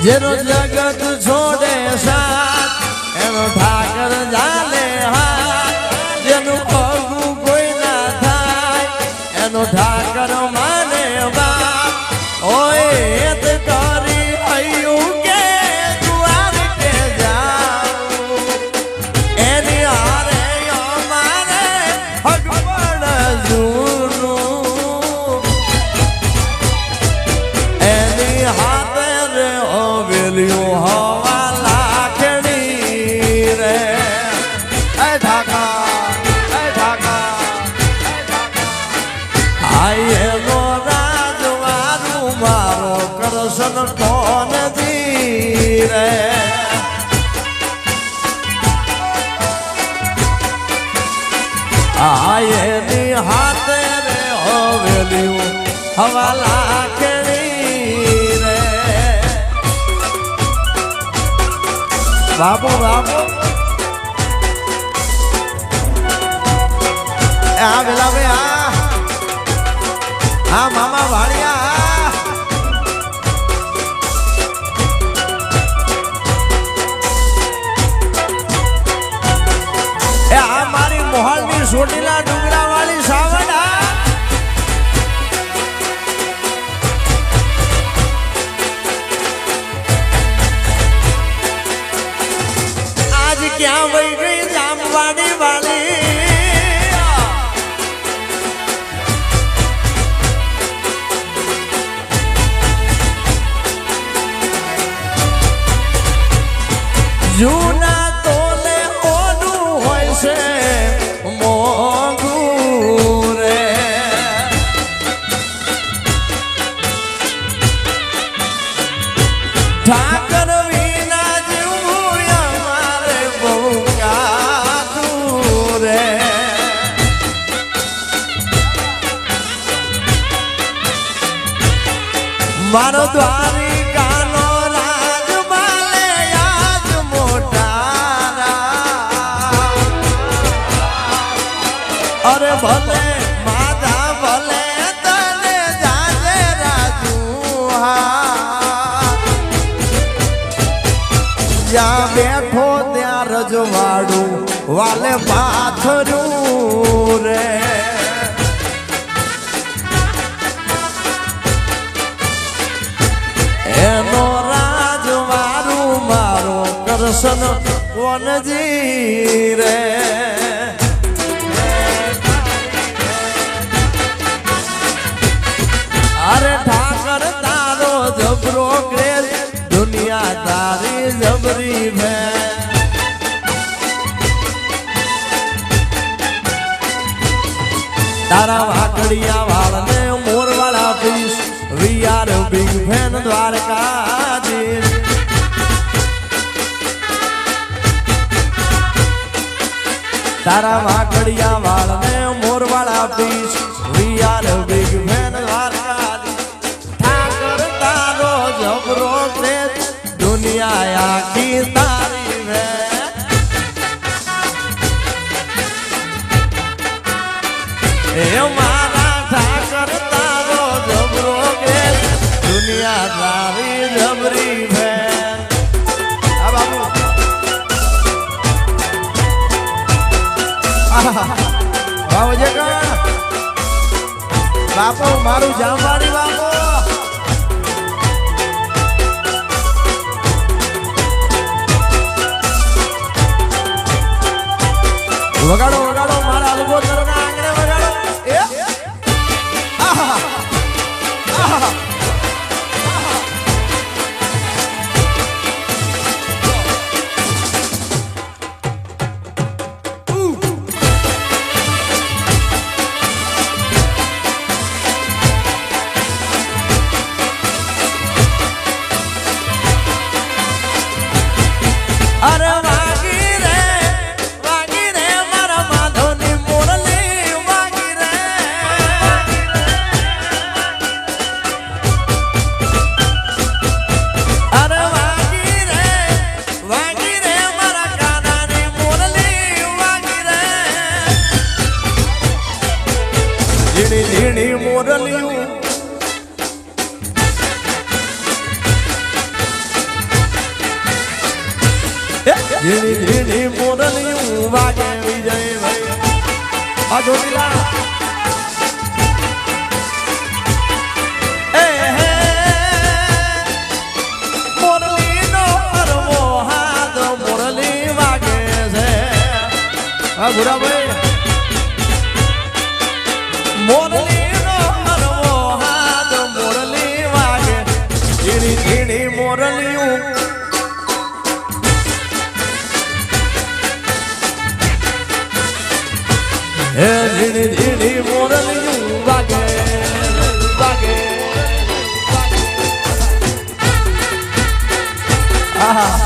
જેનો જગત છોડે સાથ એનો ઠાકર જાલે હાથ, જેનું પગું કોઈ ના થાય એનો ઠાકર માને બાપ. ઓય એત કરી હૈયું કે દ્વાર કે જાઉં એની હારે અમારે હગપણ જૂનું, એની હાથે રે હવેલીઓ હવા લાખણી રે. એ ઠાકા આયે નો રાજવારું મારો કરશન કોણ દી રે. આયેની હાથે રે હવેલીઓ હવા લાખણી રે. બાપુ બાપુ આ વેલા ભાઈ આ મામા વાળિયા એ આ મારી મોહાલની સોટીલા ડુંગરા વાળી સાવડા. આજ ક્યાં વહી ગઈ જામવાડી વાળી. જૂના તોલે ઓનું હોય છે મોંઘું રે. ઠાકર વિના જીવવું અમારે બહુ કાઠું રે. મારો દ્વારિકાનો અરે ભલે માધા ભલે તને જાજે રાજુ હા. જ્યાં બેઠો ત્યાં રજવાડું વાલે પાથરું રે. એનો રાજવારું મારો કરશન કોનજી રે. અરે ઠાકર તારો જબરો ક્રેઝ દુનિયા તારી જબરી ભે. તારા વાકડિયા વાળને મોરવાળા પીસ we are big fan Dwarkadhish. તારા વાકડિયા વાળને મોરવાળા પીસ we are big fan Dwarkadhish. જબરો ક્રેઝ દુનિયા આખી તારી રે. એ મારા ઠાકર તારો જબરો ક્રેઝ દુનિયા તારી જબરી રે. આ બાબુ બાબુજી કા બાપુ મારું જામવાડી બાપુ. વગાડો વગાડો મારા અલગોદરના આંગણે વગાડો. એ આહા આહા અરે વાગી રે મારા માધવની મોરલી વાગી રે. અરે વાગી રે મારા કાનાની મોરલી વાગી રે. ઝીણી ઝીણી મોરલિયું ઝીણી મોરલિયું વાગે વિજયભાઈ આ જોડીલા ભૂરાભાઈ મોરલી નો હરવો હાથ મોરલી વાગે ઝીણી ઝીણી મોરલિયું હે ઝીણી ઝીણી મોરલિયું વાગે વાગે આહા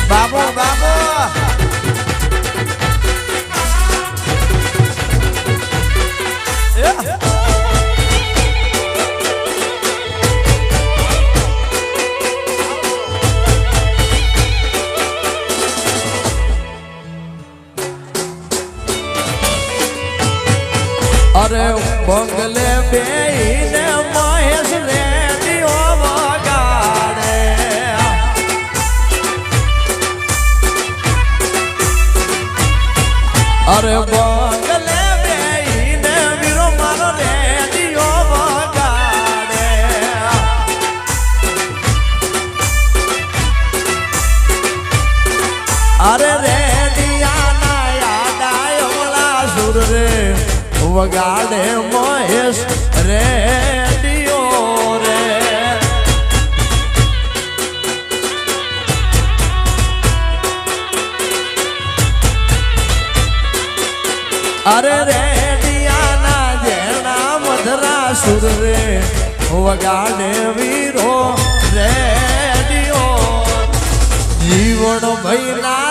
બાબો બાબો અરે બંગલે બેહીને મહેશ રેડિયો વગાડે અરે બંગલે બેહીને વીરો મારો રેડિયો વગાડે અરે રેડિયાના યાદાય ઓલા સુર રે વગાડે મહેશ રેડિયો રે અરે રેડિયાના જેના મધરા સુર રે વગાડે વીરો રેડિયો જીવન ભૈલા